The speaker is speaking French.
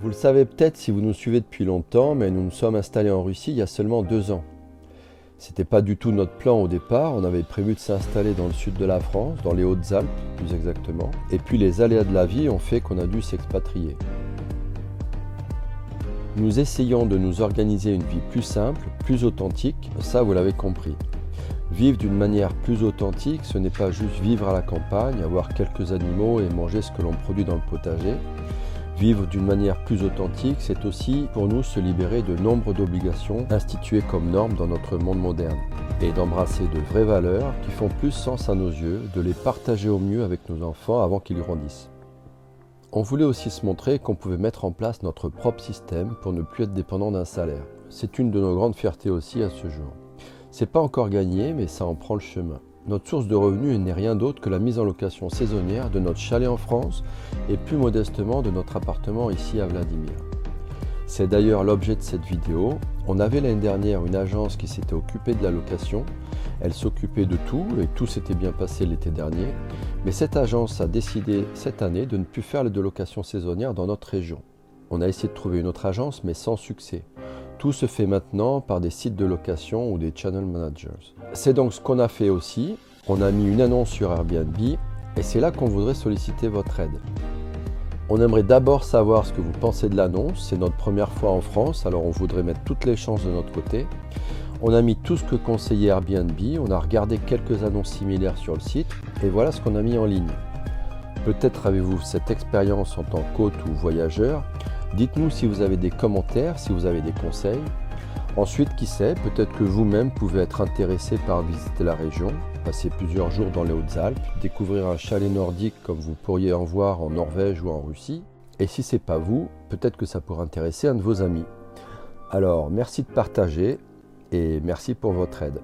Vous le savez peut-être si vous nous suivez depuis longtemps, mais nous nous sommes installés en Russie il y a seulement 2 ans. C'était pas du tout notre plan au départ, on avait prévu de s'installer dans le sud de la France, dans les Hautes-Alpes plus exactement, et puis les aléas de la vie ont fait qu'on a dû s'expatrier. Nous essayons de nous organiser une vie plus simple, plus authentique, ça vous l'avez compris. Vivre d'une manière plus authentique, ce n'est pas juste vivre à la campagne, avoir quelques animaux et manger ce que l'on produit dans le potager. Vivre d'une manière plus authentique, c'est aussi pour nous se libérer de nombre d'obligations instituées comme normes dans notre monde moderne et d'embrasser de vraies valeurs qui font plus sens à nos yeux, de les partager au mieux avec nos enfants avant qu'ils grandissent. On voulait aussi se montrer qu'on pouvait mettre en place notre propre système pour ne plus être dépendant d'un salaire. C'est une de nos grandes fiertés aussi à ce jour. C'est pas encore gagné, mais ça en prend le chemin. Notre source de revenus n'est rien d'autre que la mise en location saisonnière de notre chalet en France et plus modestement de notre appartement ici à Vladimir. C'est d'ailleurs l'objet de cette vidéo. On avait l'année dernière une agence qui s'était occupée de la location. Elle s'occupait de tout et tout s'était bien passé l'été dernier. Mais cette agence a décidé cette année de ne plus faire de location saisonnière dans notre région. On a essayé de trouver une autre agence mais sans succès. Tout se fait maintenant par des sites de location ou des channel managers. C'est donc ce qu'on a fait aussi. On a mis une annonce sur Airbnb et c'est là qu'on voudrait solliciter votre aide. On aimerait d'abord savoir ce que vous pensez de l'annonce. C'est notre première fois en France, alors on voudrait mettre toutes les chances de notre côté. On a mis tout ce que conseillait Airbnb, on a regardé quelques annonces similaires sur le site et voilà ce qu'on a mis en ligne. Peut-être avez-vous cette expérience en tant qu'hôte ou voyageur. Dites-nous si vous avez des commentaires, si vous avez des conseils. Ensuite, qui sait, peut-être que vous-même pouvez être intéressé par visiter la région, passer plusieurs jours dans les Hautes-Alpes, découvrir un chalet nordique comme vous pourriez en voir en Norvège ou en Russie. Et si ce n'est pas vous, peut-être que ça pourrait intéresser un de vos amis. Alors, merci de partager et merci pour votre aide.